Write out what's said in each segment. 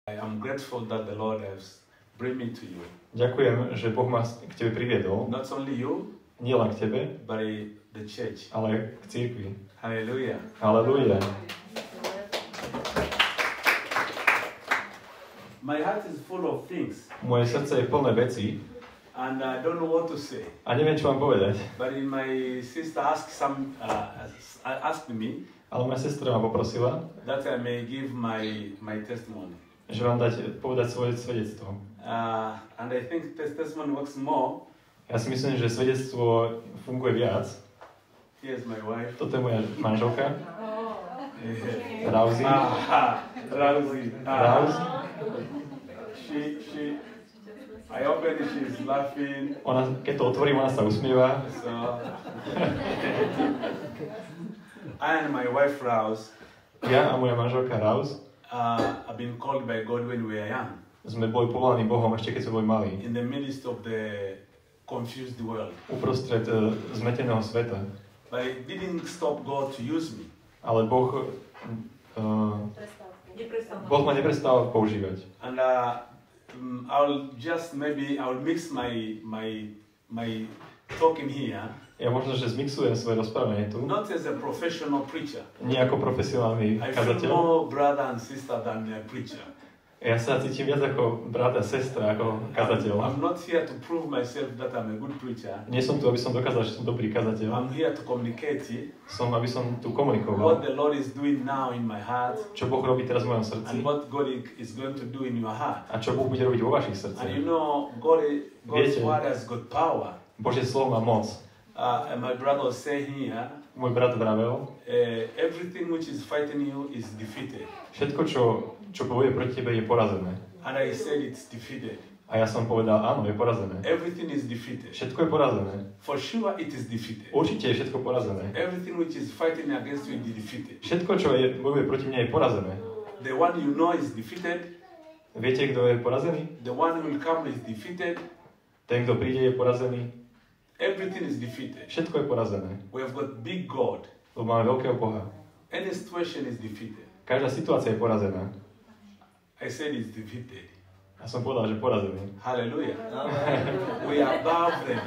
I am grateful that the Lord has brought me to you. Ďakujem, že Boh ma k tebe priviedol. Not only you, Nie len k tebe, but the church. ale k cirkvi. Hallelujah. Halelúja. My heart is full of things, Moje srdce je plné vecí and I don't know what to say. a neviem, čo mám povedať. But my sister asked me Ale moja sestra ma poprosila, that I may give my testimony. že vám povedať svoje svedectvo. And I think this testimony works more. Ja si myslím, že svedectvo funguje viac. Here's my wife. Toto je moja manželka. Rauzi. Rauzi. Rauzi. I open it, she's laughing. Keď to otvorím, ona sa usmieva. So, I and my wife Raus. Ja a moja manželka Raus have been called by God when we were young. Sme boli povolaní Bohom ešte keď sme boli malí. In the midst of the confused world. Uprostred zmeteného sveta. But it didn't stop God to use me. Ale Boh ma neprestal používať. And I'll mix my talking here. Ja možno, že zmixujem svoje rozprávanie tu. Not as a professional preacher. Nie ako profesionálny I kazateľ. feel more brother and sister than a preacher. Ja sa cítim viac ako brat a sestra, ako kazateľ. I'm not here to prove myself that I'm a good preacher. Nie som tu, aby som dokázal, že som dobrý kazateľ. I'm here to communicate Aby som tu komunikoval. what the Lord is doing now in my heart. Čo Boh robí teraz v mojom srdci. And what God is going to do in your heart. A čo Boh bude robiť vo vašich And srdciach. you know, God's word has got power. Božie slovo má moc. And my brother was saying here, Môj brat vravel, everything which is fighting you is defeated. všetko, čo bojuje proti tebe, je porazené. And I said it's defeated. A ja som povedal, áno, je porazené. Everything is defeated. Všetko je porazené. For sure it is defeated. Určite je všetko porazené. Everything which is fighting against you is defeated. Všetko, čo bojuje proti mne, je porazené. The one you know is defeated. Viete, kto je porazený? The one who will come is defeated. Ten, kto príde, je porazený. Everything is defeated. Všetko je porazené. We have got big God. Lebo máme veľkého Boha. Any situation is defeated. Každá situácia je porazená. I said it's defeated. Ja som povedal, že porazený. Hallelujah. We are above them.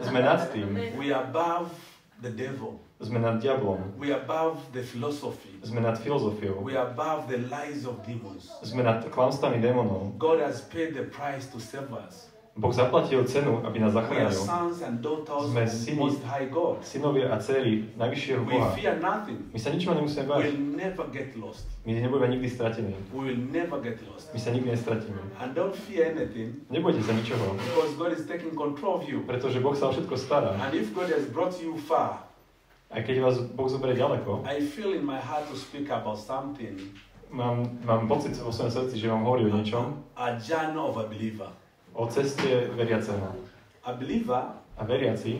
Sme nad tým. We are above the devil. Sme nad diablom. We are above the philosophy. Sme nad filozofiou. We are above the lies of demons. Sme nad klamstvami démonov. God has paid the price to save us. Boh zaplatil cenu, aby nás We are zachránil. sons and daughters Sme of the syni, Most High God. synovia a dcery najvyššieho We Boha. fear nothing. My sa ničoho nemusíme báť. We'll never get lost. My nebudeme nikdy stratení. We will never get lost. My sa nikdy nestratíme. And don't fear anything, Nebojte sa ničoho, because God is taking control of you. pretože Boh sa o všetko stará. And if God has brought you far, Aj keď vás Boh zoberie ďaleko, I feel in my heart to speak about something. mám pocit vo svojom srdci, že vám hovorí o niečom, A journey of a believer. o ceste veriaceho. A believer, A veriaci,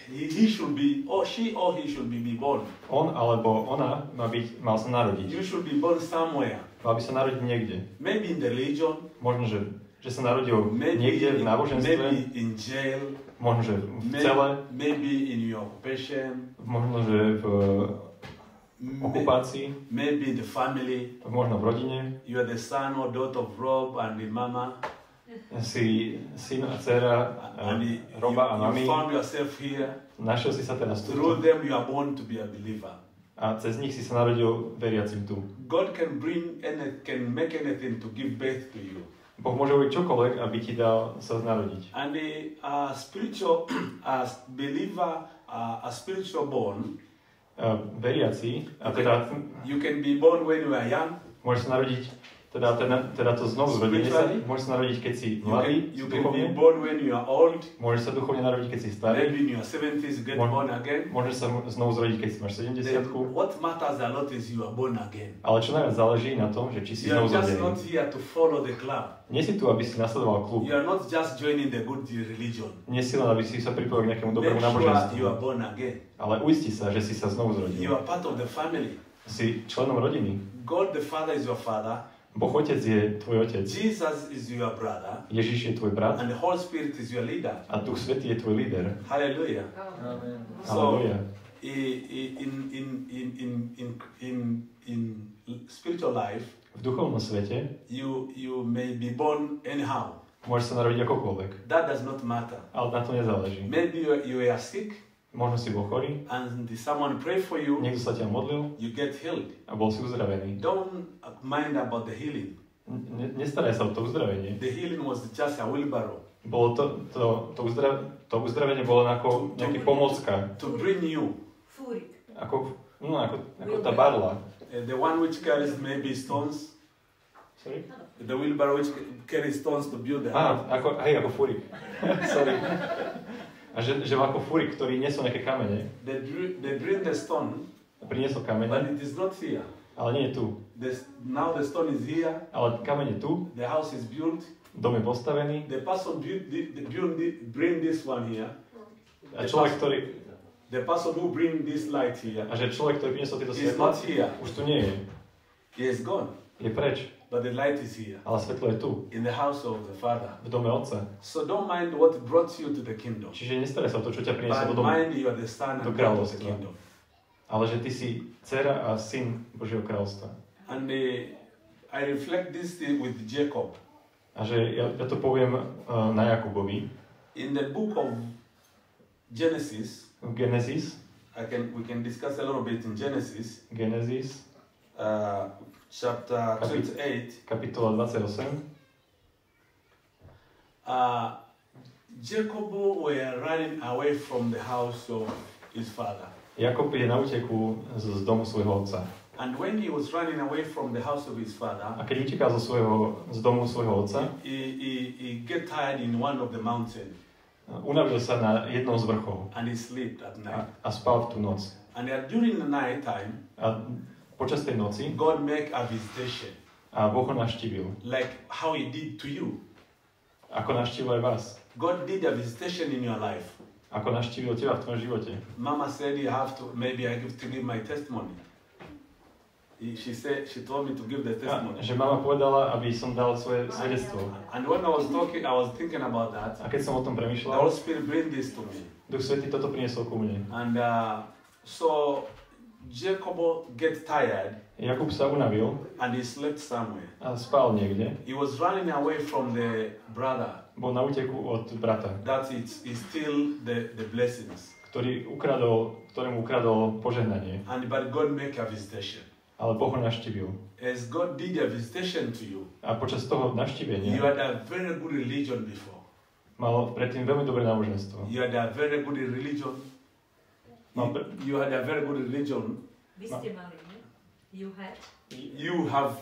he should be, or she or he should be born. on alebo ona mal sa narodiť. You should be born somewhere. Mal by sa narodiť niekde. Maybe in the religion, Možno, že sa narodil niekde v náboženstve, maybe in jail, možno, že v cele, maybe in your occupation, možno, že v okupácii, maybe in the family. možno v rodine. You are the son or daughter of Rob and the mama, Si syn a dcera and Roba a you mami. found yourself here. Našiel si sa teraz tu. Through them you are born to be a believer. A cez nich si sa narodil veriacim tu. God can can make anything to give birth to you. Boh môže robiť čokoľvek, aby ti dal sa narodiť. And a spiritual believer, a spiritual born, Veriaci, a teda you can be born when you are young. môžeš sa narodiť, teda to znovu zrodenie sa, môžeš sa narodiť, keď si mladý, You can be duchovne. born when you are old. Môžeš sa duchovne narodiť, keď si starý. Maybe in your 70s get born again. Môžeš sa znovu zrodiť, keď si máš 70-ku. What matters a lot is you are born again. Ale čo najviac záleží na tom, že či si You are znovu just zrodený. not here to follow the club. Nie si tu, aby si nasledoval klub. You are not just joining the good religion. Nie si len, aby si sa pripojil k nejakému dobrému Make sure náboženstvu. you are born again. Ale uisti sa, že si sa znovu zrodil. You are part of the family. Si členom rodiny. God the Father is your father. Boh Otec je tvoj otec. Jesus is your brother. Ježiš je tvoj brat. And the Holy Spirit is your leader. A Duch Svätý je tvoj líder. Hallelujah. Amen. So, Halleluja. in spiritual life, v duchovnom svete you may be born anyhow. môžeš sa narodiť akokoľvek. That does not matter. Ale na to nezáleží. Maybe you are sick, Možno si bol chorý, and someone pray for you, niekto sa ťa modlil you get healed. a bol si uzdravený. Don't mind about the healing. Nestaraj sa o to uzdravenie. The healing was just a wheelbarrow Bolo to uzdravenie bolo ako nejaký pomôcka. to bring you. Fúrik. Ako tá barla. The one which carries maybe stones, Sorry? the wheelbarrow which carries stones to build the house. Ako fúrik. Sorry. A že ako fúrik, ktorý niesol nejaké kamene. They bring the stone, Priniesol but kamene, it is not here. ale nie je tu. Now the stone is here, Ale kameň je tu, the house is built. dom je postavený The person bring this one here. a človek, ktorý, The person who bring this light here a že človek, ktorý priniesol tieto is svetla, not here. už tu nie je. He is gone, Je preč, but the light is here ale svetlo je tu, in the house of the Father. v dome Otca. So don't mind what brought you to the kingdom, Čiže nestaraj sa o to, čo ťa prinieslo but do domu, mind you are the son do and daughter of the kráľovstva. kingdom. ale že ty si dcera a syn Božieho kráľovstva. And I reflect this thing with Jacob. A že ja to poviem na Jakubovi. In the book of Genesis, V Genesis, we can discuss a little bit in Genesis, chapter 28. kapitola 28. Jacob were running away from the house of his father. Jakob je na úteku z domu svojho otca. And when he was running away from the house of his father, A keď utekal z domu svojho otca, he get tired in one of the mountains unavil sa na jednom z vrchov and he slept at night. a spal v tú noc. And during the night time, A počas tej noci God make a visitation, a Boh ho navštívil. like how he did to you. Ako navštívil aj vás. God did a visitation in your life. Ako navštívil teba v tvojom živote. Mama said you have to, maybe I have to give my testimony. She told me to give the testimony. Že mama povedala, aby som dal svoje svedectvo. And when I was talking, I was thinking about that. A keď som o tom The premýšľal, Holy Spirit bring this to me. Duch Svätý toto priniesol ku mne. And so Jacob get tired Jakub sa unavil and he slept somewhere. a spal niekde. He was running away from the brother Bol na úteku od brata, that is still the blessings. ktorému ukradol požehnanie. But God make a visitation. Ale Boh ho navštívil. As God did a visitation to you, A počas toho you navštívenia had a very good religion before. mal predtým veľmi dobré náboženstvo. You had a very good religion. You had a very good religion. Vy ste mali, ne? You had? You have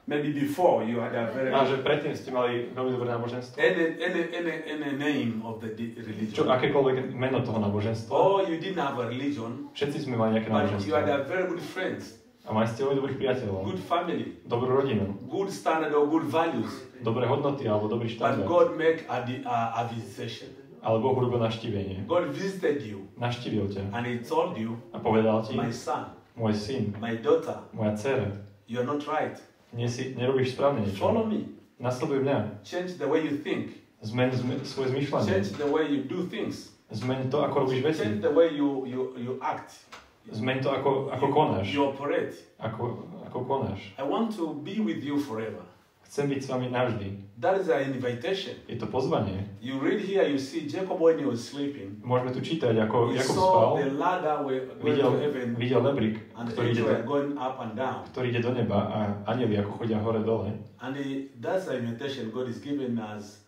maybe before you had a very A že predtým ste mali veľmi dobré náboženstvo. any name of the religion. Akékoľvek meno toho náboženstva. Or you didn't have a religion, Všetci sme mali nejaké but you had náboženstvo. a very good friends, A mali ste veľmi dobrých priateľov. good family, Dobrú rodinu. good standard or good values. Dobré hodnoty alebo dobrý But štandard. God make a visitation. Ale Boh urobil navštívenie. God visited you Navštívil ťa. and He told you, A povedal ti, my son, môj syn, my daughter, moja dcera, you're not right. nerobíš správne niečo. Follow me. Nasleduj mňa. Change the way you think. Zmeň svoje zmýšľanie. Change the way you do things. Zmeň to, ako robíš veci. Change the way you act. Zmeň to, ako konáš. You operate. Ako konáš. I want to be with you forever. Chcem byť s vami navždy. That is an invitation. Je to pozvanie. You read here, you see Jacob when he was sleeping. Môžeme tu čítať, ako He Jakub saw spal. the ladder going to heaven Videl lebrík, and the ktorý angels were going up and down. ide do neba a anjeli ako chodia hore-dole. And that's the invitation God is giving us.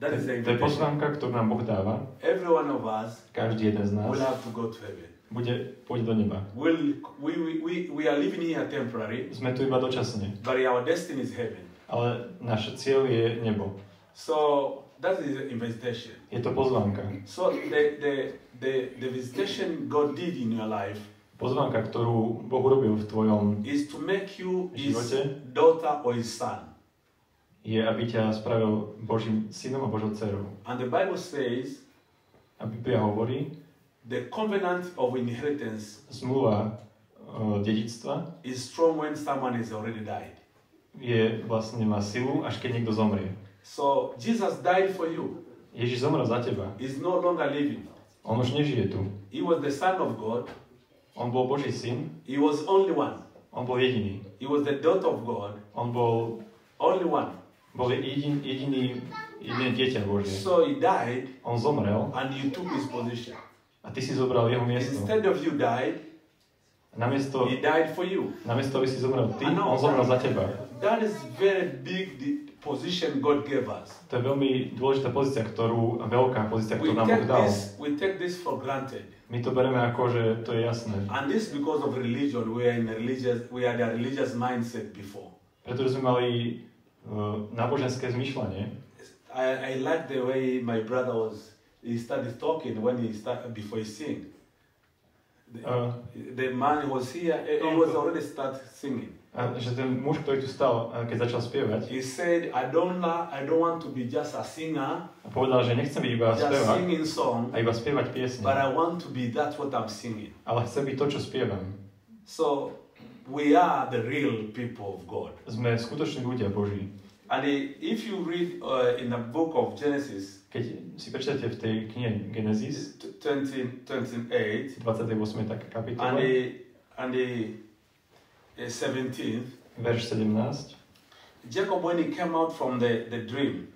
That is the To je invitation. pozvánka, ktorú nám Boh dáva. Every one of us Každý jeden z nás will have to go to heaven. pôjde do neba. We are living here temporary, Sme tu iba dočasne, but our destiny is heaven. ale náš cieľ je nebo. So that is the invitation. Je to pozvánka. So the visitation God did in your life Pozvánka, ktorú Boh urobil v tvojom is to make you His živote, daughter or His son. je, aby ťa spravil Božím synom a Božou dcerou. And the Bible says A Biblia hovorí, the covenant of inheritance zmluva dedičstva is strong when someone is already died. má silu, až keď niekto zomrie. So Jesus died for you. Ježiš zomrel za teba. He's no longer living. On už nežije tu. He was the Son of God. On bol Boží syn. He was only one. On bol jediný. He was the daughter of God. On bol Only one. jediné dieťa Božie. So he died On zomrel and you took his position. a ty si zobral jeho miesto. Instead of you died, Namiesto, he died for you. aby si zomrel ty, Áno. on zomrel za teba. That is very big position God gave us. To je veľmi dôležitá pozícia, veľká pozícia, ktorú nám Boh dal. We take this for granted. My to bereme ako, že to je jasné. And this because of religion. We had a religious mindset before. Pretože sme mali náboženské zmýšľanie. I like the way my brother he started talking before he sang. The man was here, he was already started singing. A že ten muž, ktorý tu stal, keď začal spievať, He said, I don't want to be just a singer, a povedal, že nechcem byť iba just spevák singing song, a iba spievať piesne, but I want to be that's what I'm singing. ale chcem byť to, čo spievam. So we are the real people of God. Sme skutoční ľudia Boží. And if you read in the book of Genesis, Keď si prečítate v tej knihe Genesis, 28, 28. kapitole, and the 17th, verš 17, Jacob, when he came out from the dream,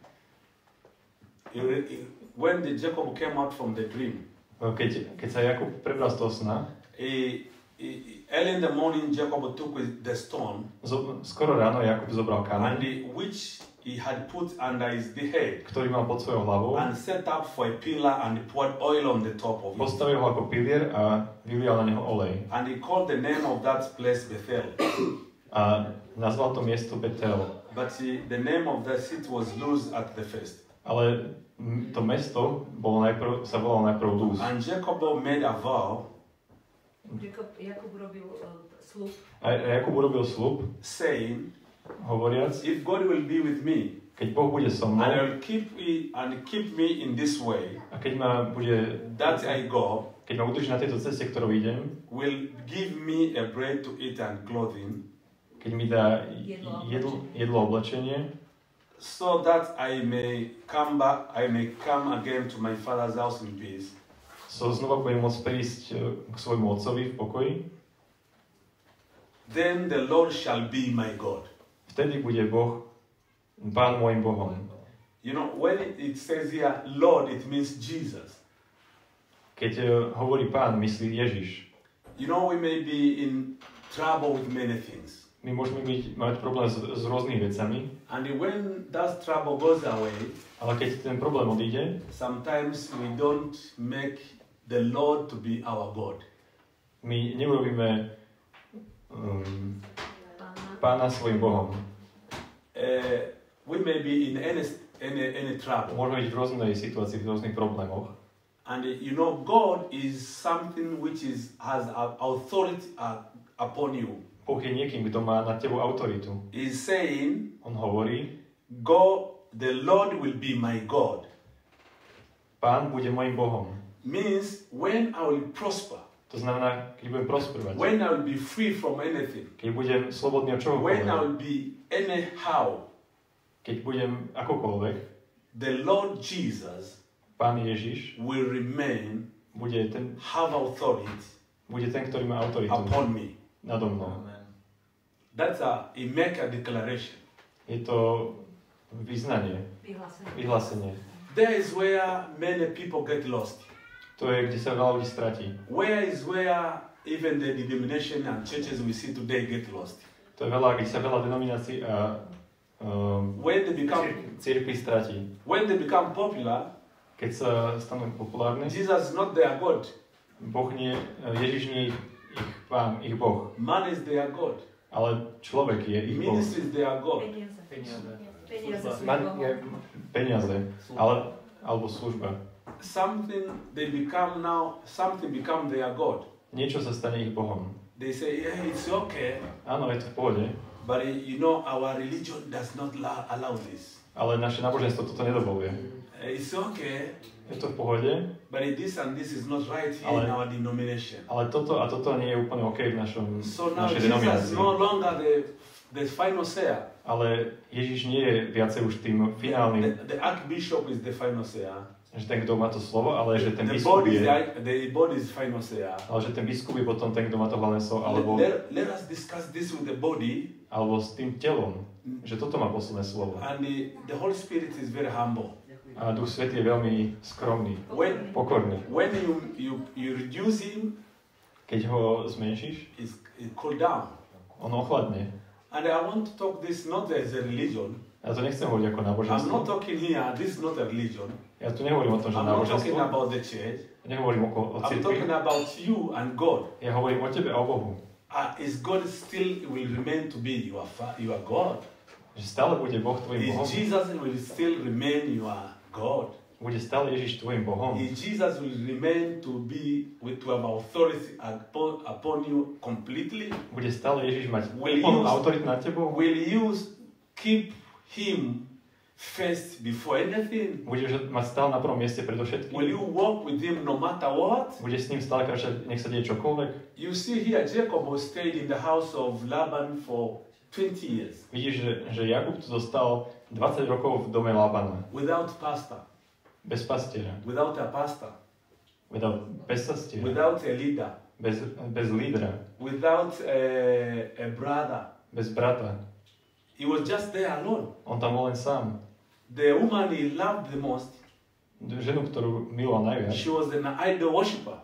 when Jacob came out from the dream, keď sa Jakub prebral z toho sna, early in the morning, Jacob took the stone, skoro ráno Jakub zobral kameň, which he had put under his head, ktorý mal pod svojou hlavou, and set up for a pillar and poured oil on the top of it. postavil ho ako pilier a vylial na neho olej. And he called the name of that place Bethel. A nazval to miesto Betel. But the name of the city was Luz at the first. Ale to mesto sa volalo najprv Luz. And Jacob made a vow, Jakub robil slub. A Jakub urobil slub, saying, hovoriac, if God will be with me, keď Boh bude so mnou and will keep me in this way, a keď ma that I go, keď ma udrží na tejto ceste, ktorou idem, will give me a bread to eat and clothing, keď mi dá jedlo oblečenie, so that I may come again to my father's house in peace. znova budem môcť prísť k svojmu otcovi v pokoji, then the Lord shall be my God. vtedy bude Boh, Pán môjim Bohom. You know, when it says here, Lord, it means Jesus. Keď hovorí Pán, myslí Ježiš. You know, we may be in trouble with many things. My môžeme mať problém s rôznymi vecami, And when that trouble goes away, ale keď ten problém odíde, sometimes we don't make the Lord to be our God. my neurobíme Pána svojim Bohom. We may be in any trouble. Môžeme byť v rôznej situácii, v rôznych problémoch. And you know, God is something which has authority upon you. Boh je niekým, kto má nad tebou autoritu. He's saying, On hovorí, God, the Lord will be my God. Pán bude môjim Bohom. Means when I will prosper, To znamená, keď budem prosperovať, when I will be free from anything, keď budem slobodný od when I čohokoľvek, will be anyhow, keď budem akokoľvek, the Lord Jesus Pán Ježiš will remain, have authority bude ten, ktorý má autoritu upon me. nado mnou. He make a declaration. Je to vyznanie, vyhlásenie. There is where many people get lost. To je, kde sa veľa ľudí stratí. Where even the denomination and churches we see today get lost. To je kde sa veľa denominácií a cirkvi stratí. When they become popular, keď sa stanú populárne, Jesus is not their God. Ježiš nie je ich Pán, ich Boh. Man is their God. Ale človek je ich Boh. Ministry is their God. Peniaze, alebo služba. Something become their God. Niečo sa stane ich Bohom. They say, yeah, it's okay. Áno, je to v pohode. But you know, our religion does not allow this. Ale naše náboženstvo toto nedovoluje. It's okay. Je to v pohode. But this and this is not right here in our denomination. Ale toto a toto nie je úplne OK v našej denominácii. Jesus no longer the final say. Ale Ježiš nie je viacej už tým finálnym. The archbishop is the final say. že ten, kto má to slovo, ale že ten The biskup body, je, the body is financier. ale že ten biskup je potom ten, kto má to hlavné slovo, alebo, Let us discuss this with the body. alebo s tým telom, že toto má posledné slovo. And the Holy Spirit is very humble. A Duch Svätý je veľmi skromný, pokorný. When you reduce him, Keď ho zmenšíš, it's cool down. on ochladne. And I want to talk this not as a religion. Ja to nechcem hovoriť ako I'm náboženstvo. not talking here, this is not a religion. Ja tu nehovorím o tom, že I'm not talking náboženstvo. about the church. Nehovorím o I'm talking cirkvi. about you and God. Ja hovorím o tebe a o Bohu. Is God still will remain to be your God? Že stále bude Boh tvojim Bohom. Is Jesus will still remain your God? Bude stále Ježiš tvojim Bohom. Is Jesus will remain to have authority upon you completely? Bude stále Ježiš mať Will úplnú you- autoritu nad tebou. Will you keep him first before anything? Budeš mať stále na prvom mieste predovšetkým. Will you walk with him no matter what? Budeš s ním stále kráčať, nech sa deje čokoľvek. You see here, Jacob was stayed in the house of Laban for 20 years Vidíš, že Jakub tu zostal 20 rokov v dome Labana. without pastor, Bez pastiera. without a pastor, Bez pastiera. without a leader, Bez lídra. without a brother. Bez brata. He was just there alone. On tam bol len sám. The woman he loved the most, Ženu, ktorú miloval najviac. she was an idol worshipper.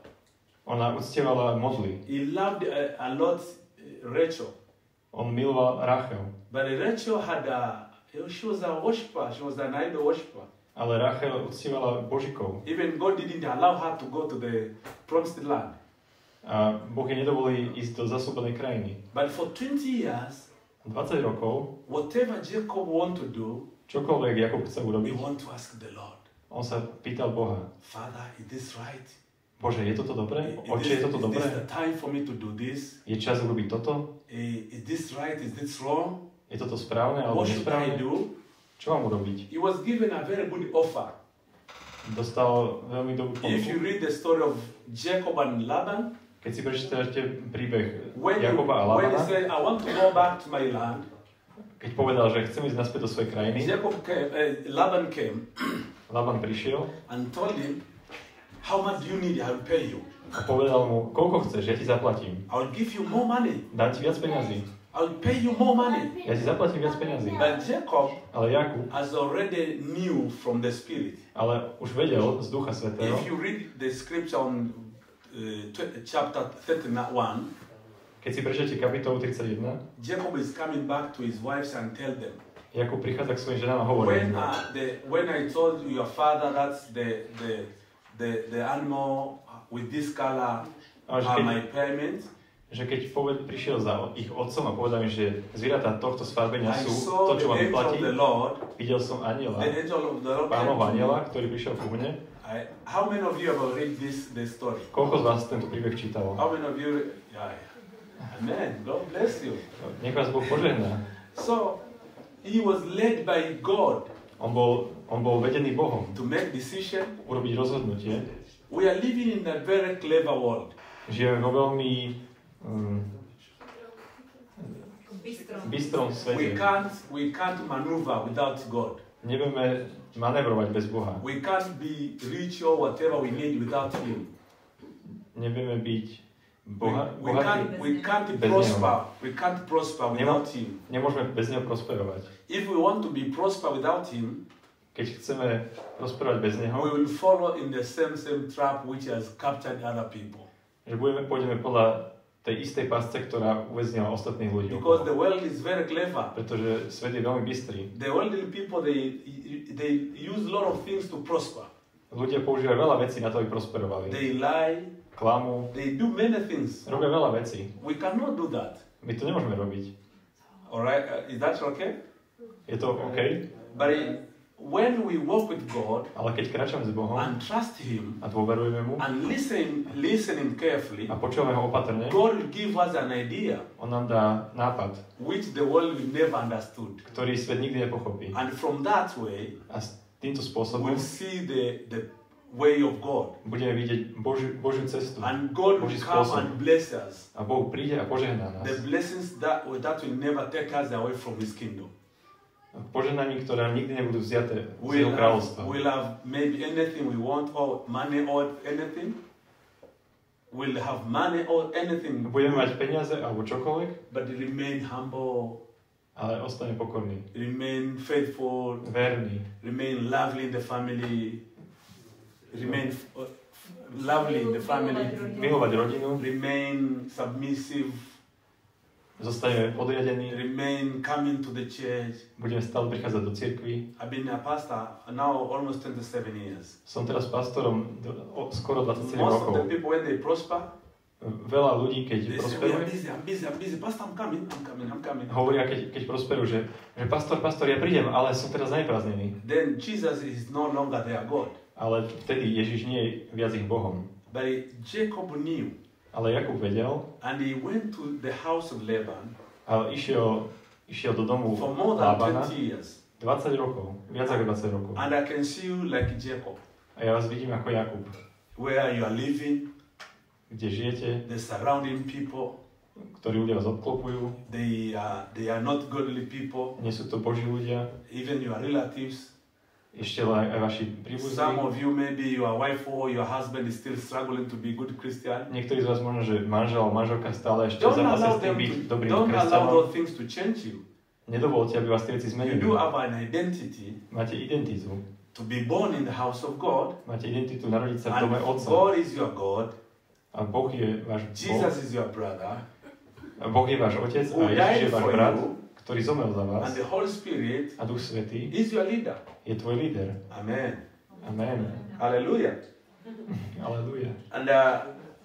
Ona uctievala modly. He loved a lot Rachel. On miloval Rachel. But Rachel she was a worshipper, she was an idol worshipper. Ale Rachel uctievala Božikov. Even God didn't allow her to go to the promised land. A Boh jej nedovolí ísť do zasúbenej krajiny. But for 20 years, 20 rokov, whatever Jacob want to do, čokoľvek Jakub chce we urobiť, want to ask the Lord, on sa pýtal Boha. Father, is this right? Bože, je toto dobré? Oče, je toto Is this dobré? the time for me to do this? Je čas urobiť toto? Is this right? Is this wrong? Je toto správne alebo What should I nesprávne? do? Čo mám urobiť? He was given a very good offer. Dostal veľmi dobrú If you ponuku. read the story of Jacob and Laban, Keď si prečítate príbeh when Jakoba a he Labana, said, I want to go back to my land, keď povedal, že chcem ísť naspäť do svojej krajiny, Laban came Laban prišiel and told him, how much do you need? I will pay you. a povedal mu, koľko chceš, ja ti zaplatím. I will give you more money. Dám ti viac peňazí. I will pay you more money. Ja ti zaplatím viac peňazí. But Jacob Ale Jakub, has already knew from the Spirit. ale už vedel z Ducha Svätého, If you read the scripture on chapter 31, keď si prečítate kapitolu 31, Jacob is coming back to his wives and tell them, Jakub prichádza k svojim ženám a hovorí, when I told your father that's the animal with this color Ale že are keď- my payment, že keď prišiel za ich otcom a povedal mi, že zvieratá tohto sfarbenia I sú saw to, the čo mám angel of vyplatiť, the Lord, videl som aniela, the angel of the Lord pánovho came to me. aniela, ktorý prišiel ku mne. How many of you have read the story? Koľko z vás tento príbeh čítalo? How many of you? Yeah. Amen. God bless you. Nech vás Boh požehná. So, he was led by God On bol vedený Bohom to make decision. urobiť rozhodnutie. We are living in a very clever world. Žijeme vo veľmi bystrom We svete. can't maneuver without God. Nevieme manevrovať bez Boha. We can't be rich or whatever we need without Him. Nevieme byť We bohatí. can't Bez prosper. We can't prosper without Him. Nemôžeme bez Neho prosperovať. If we want to be prosper without Him, Keď chceme prosperovať bez Neho, we will follow in the same trap which has captured other people. že pôjdeme podľa tej istej pasce, ktorá uväznila ostatných ľudí. Because okolo. the world is very clever. Pretože svet je veľmi bystrý. The worldly people, they use a lot of things to prosper. Ľudia používajú veľa vecí na to, aby prosperovali. They lie, Klamú, they do many things. robia veľa vecí. We cannot do that. My to nemôžeme robiť. Alright, is that okay? Je to OK, But when we walk with God ale keď kráčame s Bohom and trust Him a dôverujeme Mu and listening carefully, a počúvame Ho opatrne, God will give us an idea On nám dá nápad, which the world will never understood. ktorý svet nikdy nepochopí. And from that way, A s týmto spôsobom we'll see the way of God. budeme vidieť Božiu cestu. And God will Boží come spôsob. and bless us. A Boh príde a požehná nás. The blessings that will never take us away from His kingdom. požehnaní, ktoré nikdy nebudú vziaté z jeho kráľovstva. We'll have maybe anything we want, or money, or anything. We'll have money or anything. Budeme mať peniaze alebo čokoľvek, but remain humble, ale ostane pokorný, remain faithful, verný, remain lovely in the family, remain lovely in the family, milovať rodinu, remain submissive, zostaneme podriadení, remain coming to the church. budeme stále prichádzať do cirkvi. I've been a pastor now almost 27 years. Som teraz pastorom skoro 27 Most rokov. of the people, when they prosper, Veľa ľudí, keď they say, "We are prosperujú, I'm busy. Pastor, I'm coming. hovoria, keď prosperujú, že pastor, ja prídem, ale som teraz zaneprázdnený. Then Jesus is no longer their God. Ale vtedy Ježiš nie je viac ich Bohom. But Jacob knew, Ale Jakub vedel and he went to the house of Laban a išiel do domu for more than Lábana 20 years. 20 rokov, viac ako 20 rokov. And I can see you like Jacob, A ja vás vidím ako Jakub, where you are living, kde žijete, the surrounding people, ktorí ľudia vás obklopujú, they are not godly people, nie sú to Boží ľudia, even your relatives. ešte aj vaši Some príbuzní. of you, maybe your wife or your husband is still struggling to be good Christian. Niektorí z vás možno, že manžel alebo manželka stále ešte Don't zápasia allow s tým them byť to, dobrým don't allow kresťanom. those things to change you. Nedovolte, aby vás tie veci You zmenili. do have an identity Máte identitu. to be born in the house of God, Máte identitu narodiť sa v and dome Otca. God is your God, A Boh je váš Boh. Jesus is your brother, A Boh je váš Otec who a Ježiš died je váš for brat, you, ktorý zomrel za vás. and the Holy Spirit A Duch Svätý is your leader. je tvoj líder. Amen. Amen. Hallelujah. Aleluja.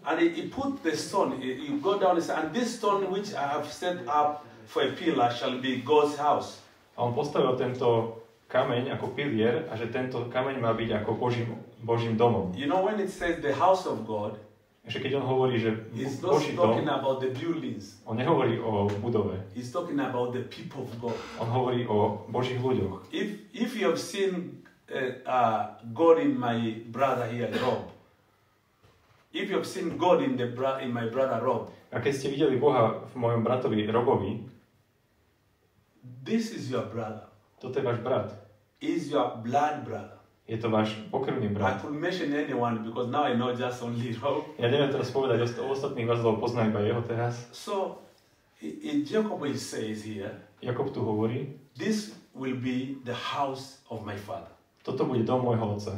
And he put the stone, you go down and this stone which I have set up for a pillar shall be God's house. A on postavil tento kameň ako pilier a že tento kameň má byť ako Božím domom. You know, when it says the house of God, Že keď on hovorí, že he's not Boží dom, talking about the buildings. on nehovorí o budove. He's talking about the people of God. On hovorí o Božích ľuďoch. If you have seen God in my brother here, Rob, if you have seen God in my brother Rob, A keď ste videli Boha v mojom bratovi Robovi, this is your brother. toto je váš brat. Is your blood brother. Je to váš pokrvný I brat. could mention anyone because now I know just only Rob. Ja neviem teraz povedať o ostatných vás, lebo poznám iba jeho teraz. So, in Jacob it says here, Jakob tu hovorí, this will be the house of my father. toto bude dom môjho otca.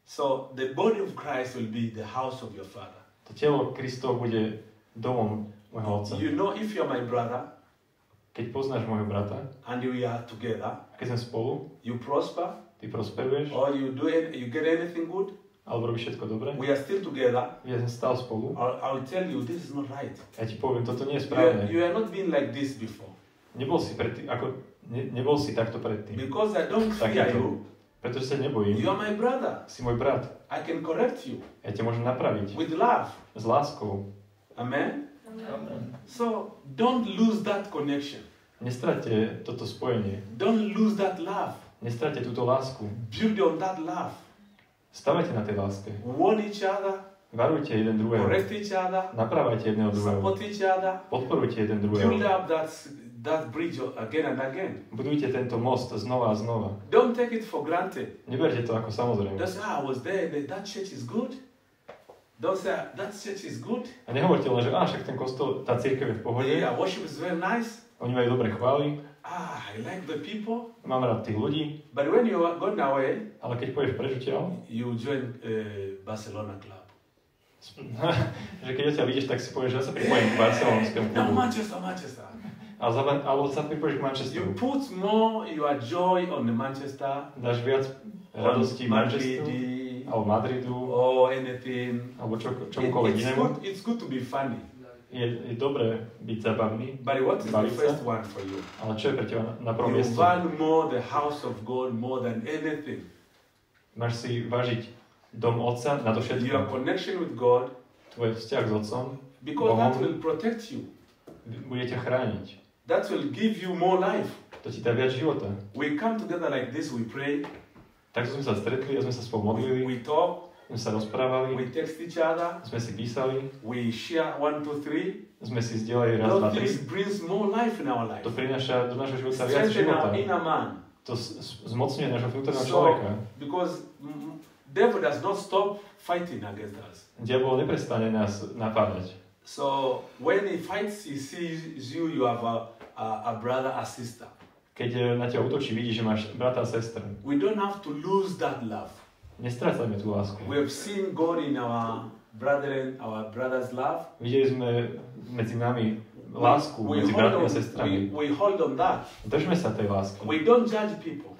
So, the body of Christ will be the house of your father. To telo Kristov bude domom môjho otca. You know, if you're my brother Keď poznáš môjho brata, and we are together, a keď sme spolu, you prosper, ty prosperuješ, or you get anything good, alebo robíš všetko dobre, we are still together, ja sme stále spolu, I'll tell you this is not right. ja ti poviem, toto nie je správne. You are not been like this before. Nebol si takto predtým. Because I don't fear you, Pretože sa nebojím. you are my brother. Si môj brat. I can correct you Ja ťa môžem napraviť. with love. S láskou. Amen? So don't lose that connection. Nestráťte toto spojenie. Don't lose that love. Nestráťte túto lásku. Build on that love. Stavajte na tej láske. Warn each other, Varujte jeden druhého. correct each other, Naprávajte jedného druhého. support each other, Podporujte jeden build druhého. up that bridge again and again. Budujte tento most znova a znova. Don't take it for granted. Neberte to ako samozrejme. Don't say, I was there, that church is good. Don't say, that church is good. A nehovorte len, že však ten kostol, tá cirkev je v pohode. Yeah, worship is very nice. Oni majú dobré chvály. I like the people. Mám rád tých ľudí. But when you are going away, Ale keď pôjdeš preč odtiaľ, you join Barcelona club. že keď odtiaľ ideš, tak si povieš, že ja sa pripojím k barcelonskému No, klubu. Manchester. Alebo sa pripojíš k You Manchesteru. put more your joy on the Manchester, Dáš viac radosti Madrid, Manchesteru, alebo Madridu, or anything. alebo čomukoľvek inému. It's good to be funny. Je dobré byť zabavný, But what is the Baviť sa. first one for you? ale čo je pre teba na prvom You mieste? value more the house of God more than anything. Máš si vážiť dom Otca na to Your všetko. connection with God, Tvoj vzťah s Otcom because that will protect you. bude ťa chrániť. That will give you more life. To ti dá viac života. We come together like this, we pray, Tak sme sa stretli a sme sa spolu modlili, we talk, sme sa rozprávali, we text each other, sme si písali, we share 1, 2, 3. sme si zdieľali raz, dva, Those things tri. brings more life in our life. To prináša do nášho života viac Strengthen života. our inner man. To zmocňuje nášho vnútorného So, človeka. because devil does not stop fighting against us. Diabol neprestane nás napádať. So when he fights, he sees you have a brother, a sister. Keď na teba útočí, vidí, že máš brata a sestru. We don't have to lose that love. Nestrácajme tú lásku. We have seen God in our brother's love. Videli sme medzi nami lásku, medzi bratmi a sestrami. We hold on that. Držme sa tej lásky. We don't judge people.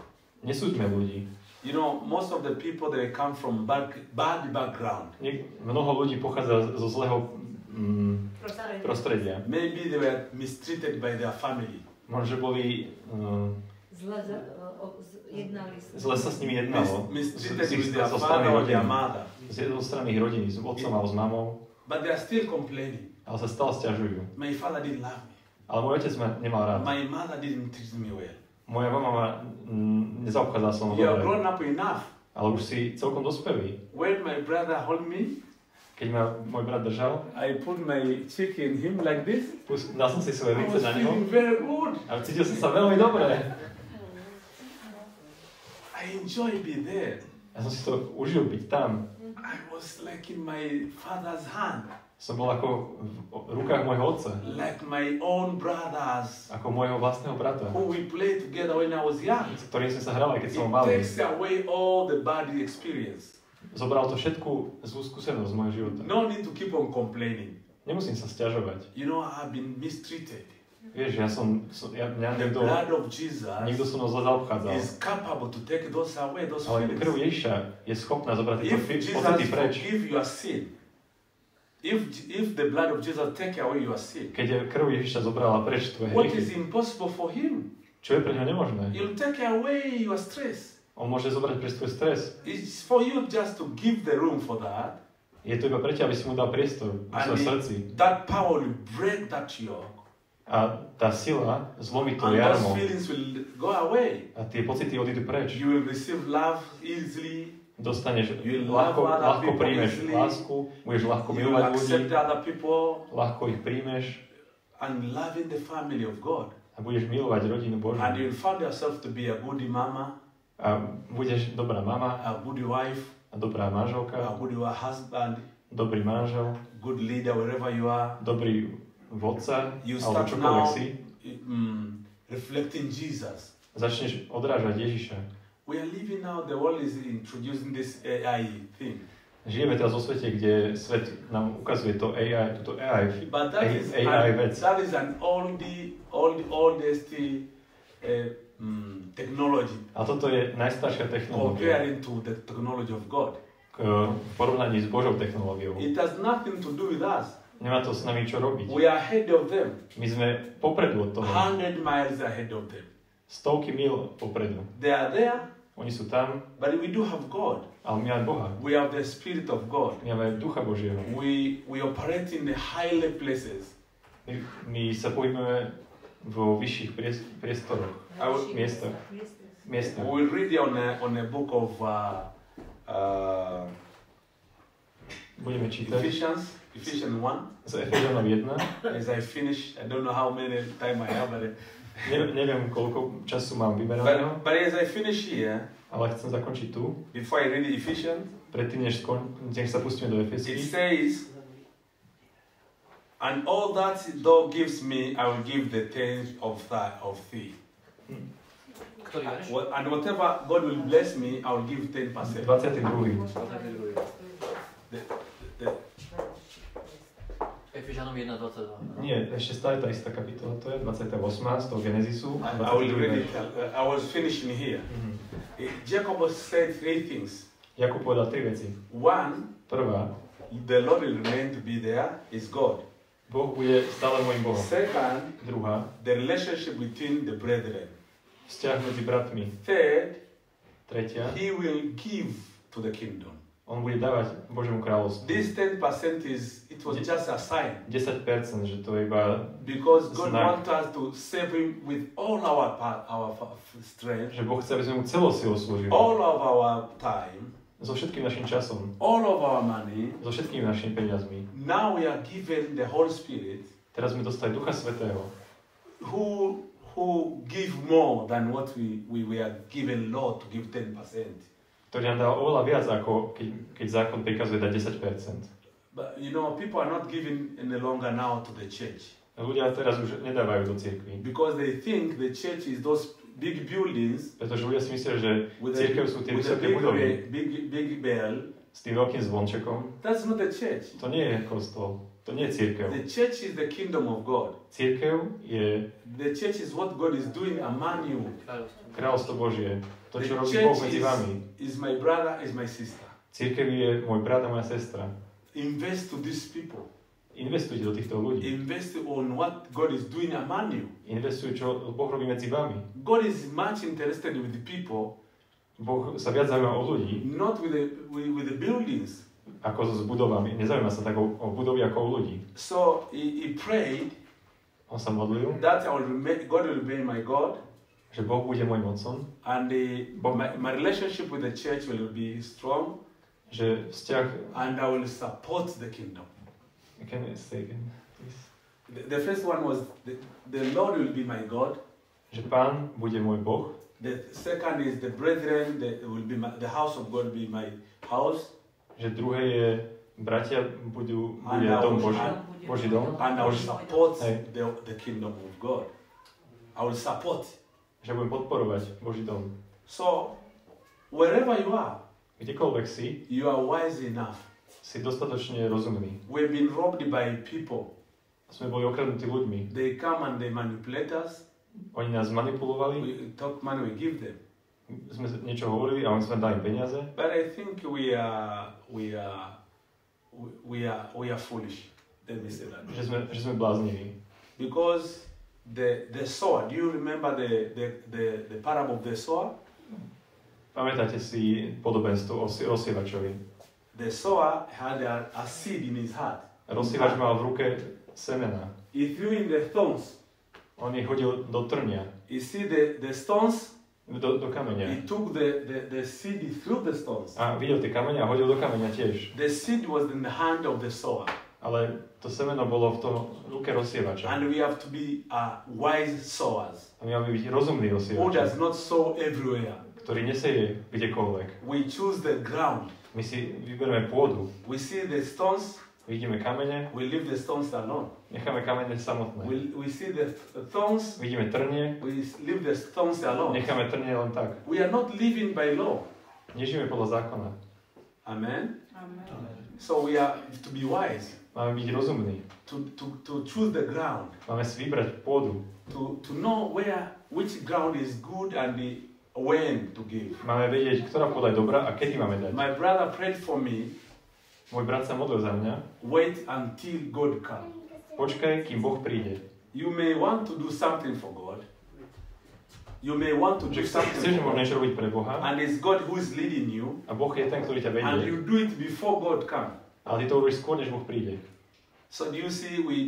Nesúďme ľudí. You know, most of the people they come from bad background. Mnoho ľudí pochádza zo zlého prostredia. Maybe they were mistreated by their family. Možno, že boli zle sa s nimi jednalo. Mistreated with their father or their mother. Zo strany ich rodiny, s otcom alebo s mamou. But they are still complaining. Ale sa stále sťažujú. My father didn't love me. Ale môj otec ma nemal rád. My mother didn't treat me well. Moja mama ma nezaobchádzala so mnou You are dobre. grown up enough. Ale už si celkom dospelý. When my brother hold me, Keď ma môj brat držal, I put my cheek in him like this. dal som si svoje I ruce was na neho feeling very good. a cítil som sa veľmi dobre. I enjoy being there. Ja som si to užil byť tam. I was like in my father's hand, Som bol ako v rukách môjho otca. like my own brothers Ako môjho vlastného brata. who we played together when I was young. S ktorým sme sa hrali, keď It som malý. takes away all the bad experience. Zobral to všetku zlú skúsenosť z môjho života. No need to keep on complaining. Nemusím sa sťažovať. You know, I've been mistreated. Vieš, mňa The niekto blood of Jesus so mnou zle zaobchádzal. is capable to take those away, those Ale krv feelings. Ježiša je schopná zobrať tieto If Jesus pocity preč. forgive your sin, if the blood of Jesus take away your sin, Keď krv Ježiša zobrala preč tvoje what is hriechy, impossible for him? čo je pre ňa nemožné? He'll take away your stress. On môže zobrať preč tvoj stres. It's for you just to give the room for that, Je to iba pre ťa, aby si mu dal priestor v svojom srdci. that power will break that yoke, A tá sila zlomí to and those jarmo feelings will go away. a tie pocity odídu preč. You will receive love easily. Dostaneš, You will love other ľahko people príjmeš easily. lásku, budeš ľahko You will milovať ľudí, accept other people ľahko ich príjmeš and love in the family of God. a budeš milovať rodinu Božiu. And you will find yourself to be a good mama, A budeš dobrá mama a good wife, a dobrá manželka, a good husband, dobrý manžel, good leader wherever you are. dobrý vodca, You alebo start čokoľvek now si. reflecting Jesus. Začneš odrážať Ježiša. We are living now, the world is introducing this AI thing. Žijeme teraz vo svete, kde svet nám ukazuje to AI, túto AI, But that is AI vec. an oldest technology A toto je najstaršia technológia comparing to the technology of God. v porovnaní s Božou technológiou. It has nothing to do with us. Nemá to s nami čo robiť. We are ahead of them, My sme popredu od toho. 100 miles ahead of them. Stovky mil popredu. They are there, Oni sú tam, but we do have God. ale my máme Boha. We have the Spirit of God. My máme Ducha Božieho. We operate in the higher places. My sa pohybujeme vo vyšších priestoroch, miestach. We'll read it on a book of Budeme čítať Ephesians 1. z Efežanov 1. As I finish, I don't know how many time I have, Neviem, koľko času mám vyberaného, but as I finish here, ale chcem zakončiť tu. before I read Ephesians, Predtým, než sa pustíme do it Efeských. says, and all that thou gives me, I will give the tenth of thee. Ktorý verš? And whatever God will bless me, I will give 10%. 22. Efežanom 1.22. Nie, ešte stále tá istá kapitola, to je 28. z toho Genezisu. I will read it. I was finishing here. Jacob said three things. Jakub povedal tri veci. One, Prvá, the Lord will remain to be there, is God. Boh bude stále môjim Bohom. Second, Druhá, the relationship between the brethren. vzťah medzi bratmi. Third, Tretia, he will give to the kingdom. on bude dávať Božiemu kráľovstvu. This 10% it was just a sign. 10%, že to je iba, Because God Znak. wants us to serve Him with all our strength, že Boh chce, aby sme mu celou silou slúžili. all of our time, So všetkým našim časom, all of our money. so všetkými našimi peniazmi. Now we are given the Holy Spirit, Teraz sme dostali Ducha Svätého, who who give more than what we were given law to give 10%. Ktorý nám dal oveľa viac, ako keď zákon prikazuje dať 10%. But you know, people are not giving any longer now to the church. Ľudia teraz už nedávajú do cirkvi. Because they think the church is those big buildings. Pretože ľudia si myslia, že cirkev sú tie vysoké budovy big bell. S tým veľkým zvončekom. That's not the church. To nie je kostol. To nie je cirkev. The church is the kingdom of God. Cirkev je... The church is what God is doing among you. Kráľovstvo Božie. To, čo The robí Boh medzi church vami. is my brother, is my sister. Cirkev je môj brat a moja sestra. Invest to these people. Investujte do týchto ľudí. Invest on what God is doing among you. Investujte, čo Boh robí medzi vami. God is much interested with the people. Boh sa viac zaujíma o ľudí, Not with the buildings. ako s budovami. Nezaujíma sa tak o budovy ako o ľudí. So he prayed On sa modlil, that God will be my God, že Boh bude môjim otcom, and my relationship with the church will be strong, že vzťah... and I will support the kingdom. Can I say again, please? The first one was the Lord will be my God. Že Pán bude môj Boh. The second is the brethren, the house of God will be my house. Že druhé je, bratia bude And dom Boží, Boží dom. And I will support Hey. the kingdom of God. I will support. Že budem podporovať Boží dom. So, wherever you are, Kdekoľvek si, you are wise enough. si dostatočne rozumný. We've been robbed by people. Sme boli okradnutí ľuďmi. They come and they manipulate us. Oni nás manipulovali, We talk money, we give them. sme niečo hovorili a oni sme dali peniaze. But I think we are foolish. Let me say that. Že sme blázniví. Because the sower, do you remember the parable of the sower? Pamätáte si podobenstvo o rozsievačovi? The sower had a seed in his heart. Rozsievač mal v ruke semena. He threw in the stones. On ich hodil do trňa, You see the stones? do kameňa. He took the seed, he threw the stones. A videl tie kamene a hodil do kameňa tiež. The seed was in the hand of the sower. Ale to semeno bolo v tom ruke rozsievača. And we have to be wise sowers. A my máme byť rozumní Who rozsievači, does not sow everywhere. ktorý neseje kdekoľvek. We choose the ground. My si vyberieme pôdu, We see the stones, vidíme kamene, we leave the stones alone. necháme kamene samotné. We see the thorns, Vidíme trnie, we leave the stones alone. necháme trnie len tak. We are not living by law. Nežijeme podľa zákona. Amen. Amen. So we are to be wise, Máme byť rozumní. to choose the ground, Máme si vybrať pôdu. to know which ground is good and when to give. Máme vedieť, ktorá pôda je dobrá a kedy máme dať. My brother prayed for me. Môj brat sa modlil za mňa. Wait until God comes. Počkaj, kým Boh príde. You may want to do something for God. You may want to do Že something chceš for možno God. niečo robiť pre Boha And it's God who is leading you. a Boh je ten, ktorý ťa And vedie. you do it before God comes. Ale ty to urobíš skôr, než Boh príde. So do you see, we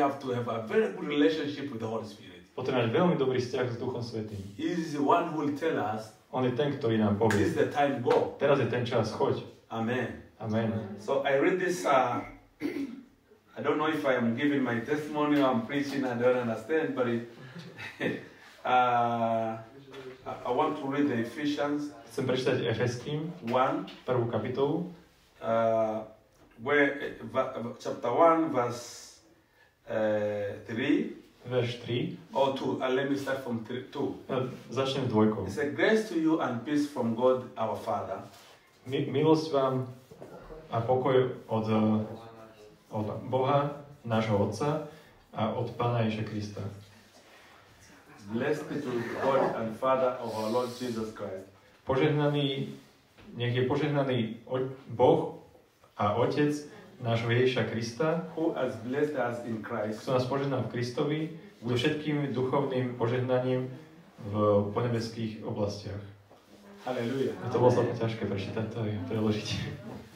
have to have a very good relationship with the Holy Spirit. Potrebuješ veľmi dobrý vzťah s Duchom Svätým. He is the one who will tell us, On je ten, ktorý nám this povie. is the time, go. Teraz je ten čas, choď. Amen. Amen. So I read this, I don't know if I am giving my testimony or I'm preaching, I don't understand, but I want to read the Ephesians Chcem prečítať Efeským, 1, prvú kapitolu, chapter 1, verse 3, verš 3. or 2. Let me start from 2. Začnem s dvojkou. It says, grace to you and peace from God our Father. Milosť vám a pokoj od Boha, nášho Otca a od Pána Ježiša Krista. Blessed be to God and Father of our Lord Jesus Christ. Nech je požehnaný Boh a Otec nášho Ježiša Krista, Who has blessed us in Christ kto nás požehnal v Kristovi so všetkým duchovným požehnaním v ponebeských oblastiach. Hallelujah. To bolo celkom ťažké prečítať, to je preložiť.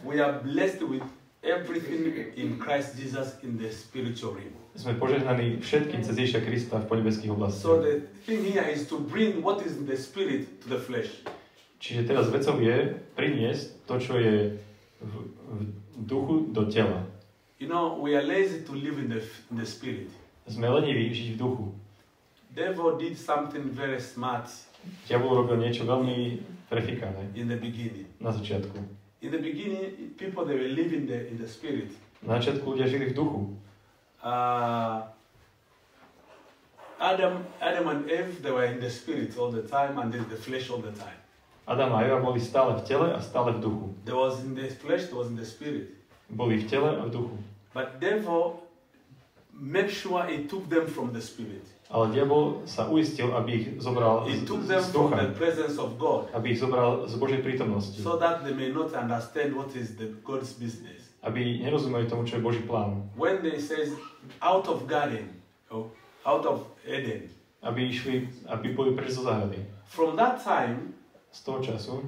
We are blessed with everything in Christ Jesus in the spiritual realm. Sme požehnaní všetkým cez Ježiša Krista v ponebeských So oblastiach. the thing here is to bring what is in the spirit to the flesh. Čiže teraz vecou je priniesť to, čo je v duchu do tela. You know, we are lazy to live in the spirit. Sme leniví žiť v duchu. devil did something very smart Diabol robil niečo veľmi prefikané in the beginning. na začiatku. In the beginning, people they were living in the spirit. Na začiatku ľudia žili v duchu. Adam and Eve, they were in the spirit all the time and in the flesh all the time. Adam a Eva boli stále v tele a stále v duchu. There was in the flesh, there was in the spirit. Boli v tele a v duchu. But devil made sure he took them from the spirit. Ale diabol sa uistil, aby ich zobral He z took them from the ducha. presence of God, Aby ich zobral z Božej prítomnosti. so that they may not understand what is the God's business. Aby nerozumeli tomu, čo je Boží plán. When they says out of garden, or out of Eden, Aby boli preč zo záhrady. from that time, Z toho času,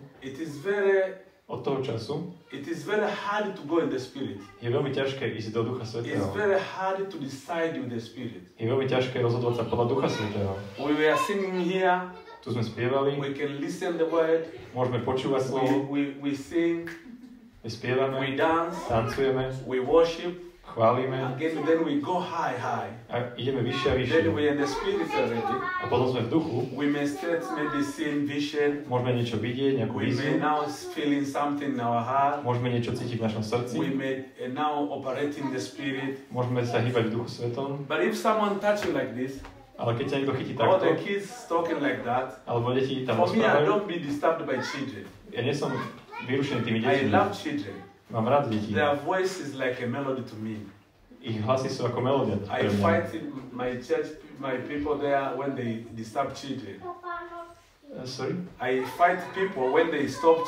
od toho času, it is very hard to go in the spirit. je veľmi ťažké ísť do Ducha It's Svätého. very hard to decide with the spirit. Je veľmi ťažké rozhodovať sa podľa Ducha Svätého. We were singing here, Tu sme spievali, we can listen the word, môžeme počúvať slovo, we sing, my spievame, we dance, tancujeme, we worship, chválime again then we go high. a ideme vyššie a vyššie. Then we are in the spirit already. A potom sme v duchu, We may start maybe seeing vision. môžeme niečo vidieť, nejakú We may víziu, now feeling something in our heart. môžeme niečo cítiť v našom srdci, We may now operate in the spirit. môžeme sa hýbať v Duchu Svetom, But if someone touch you like this, ale keď ťa niekto chytí or the takto, kids talking like that, alebo deti tam for me, I rozprávajú, don't be disturbed by children. ja nie som vyrušený tými I deťmi, love children. mám rád deti, Their voice is like a melody to me. ich hlasy sú ako melódia I pre mňa. fight in my church, my people there when they disturb children. Sorry? I fight people when they stop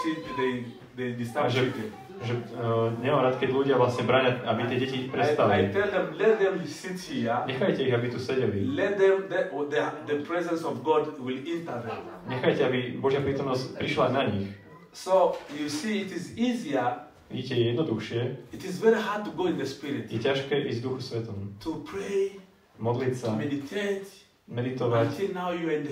they disturb Že- children. Že nemám rád, keď ľudia vlastne bráňa, aby tie deti I prestali. tell them, let them sit here. Nechajte ich, aby tu sedeli. Let them, the presence of God will enter them. Nechajte, aby Božia prítomnosť prišla na nich. So, you see, it is easier, Vidíte, je jednoduchšie, it is very hard to go in the Spirit, je ťažké ísť v Duchu Svetom. to pray, Modliť to sa, meditate, meditovať, until now you're in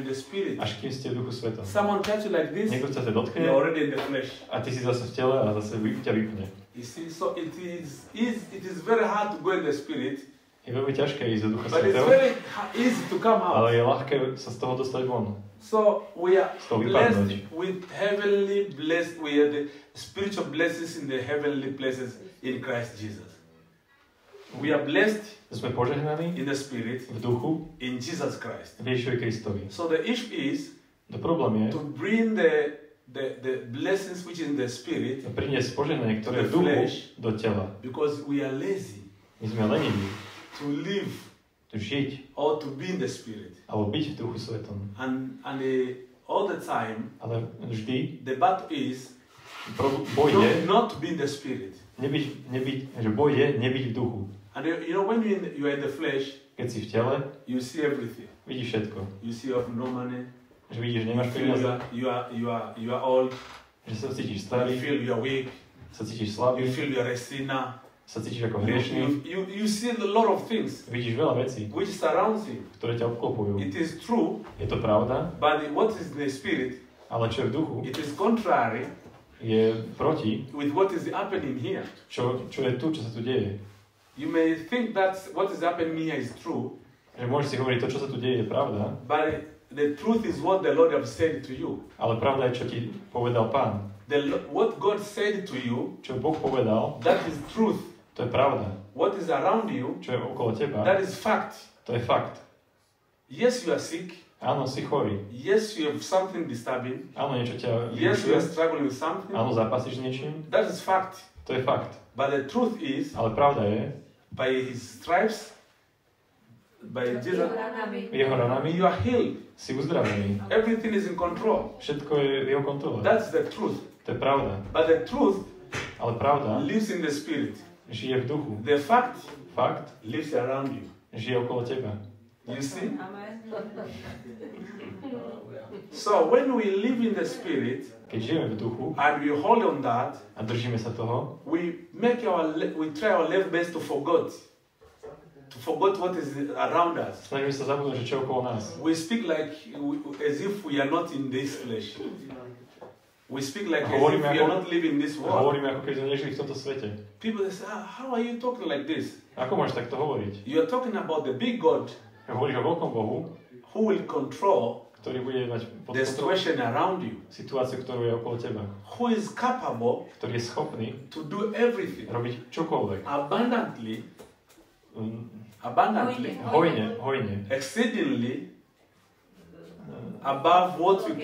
the Spirit. až kým ste v Duchu Svetom. Someone touch you like this, Niekto sa ťa you're dotkne already in the flesh. a ty si zase v tele a zase ťa vypne. You see, so it is very hard to go in the Spirit, Je veľmi ťažké ísť do Ducha but it's Svätého, very easy to come out. ale je ľahké sa z toho dostať von. So we are Z toho blessed vypadnúť. with heavenly blessed. We are the spiritual blessings in the heavenly places in Christ Jesus. We are blessed Sme požehnaní in the Spirit v duchu in Jesus Christ. v Ježišovi Kristovi. So the issue is No problém je to bring the blessings which is in the Spirit, priniesť požehnanie, ktoré je v The duchu, flesh. do tela. because we are lazy My sme leniví to live tu žiť or to be in the Spirit, alebo byť v Duchu Svetom. and all the time Ale vždy the battle is boj je not to be in the Spirit. že boj je nebyť v duchu. And you know when you are in the flesh, Keď si v tele, you see everything. vidíš všetko. You see you have no money. Že vidíš, že nemáš You feel peniaze, you are old. že sa cítiš You starý, feel you are weak. sa cítiš You slabý, feel you are a sinner. sa cítiš ako hriešný. You see a lot of things Vidíš veľa vecí, which surrounds you. ktoré ťa obklopujú. It is true, Je to pravda, but what is in the Spirit, ale čo je v duchu, it is contrary je proti, with what is happening here. čo je tu, čo sa tu deje. You may think that what is happening here is true, Že môžeš si hovoriť, to, čo sa tu deje, je pravda, but the truth is what the Lord has said to you. ale pravda je, čo ti povedal Pán. What God said to you, Čo Boh povedal, that is truth. to je pravda. What is around you, Čo je okolo teba, that is fact. to je fakt. Yes, you are sick. Áno, si chorý. Yes, you have something disturbing. Áno, niečo ťa Yes, you are vyrušuje. struggling with something. Áno, zápasíš s niečím. That is fact. To je fakt. But the truth is, Ale pravda je, by His stripes, by Jesus, jeho ranami you are healed. si uzdravený. Everything is in control. Všetko je v jeho kontrole. That's the truth. To je pravda. But the truth Ale pravda lives in the Spirit. žije v duchu. The fact Fakt lives around you. žije okolo teba. You see? So when we live in the Spirit Keď žijeme v duchu and we hold on that, a držíme sa toho, we try our level best to forget what is around us. snažíme sa zabudnúť, že čo je okolo nás. We speak like as if we are not in this flesh. We speak like as if we are not living in this A world. hovoríme, ako keby sme nežili v tomto svete. People they say, how are you talking like this? Ako môžeš takto hovoriť? You are talking about the big God. Keď hovoríš o veľkom Bohu, who will control ktorý bude mať pod the kontrolou situation around you, situáciu, ktorú je okolo teba, who is capable ktorý je schopný to do everything robiť čokoľvek. abundantly, Hojne. exceedingly above what you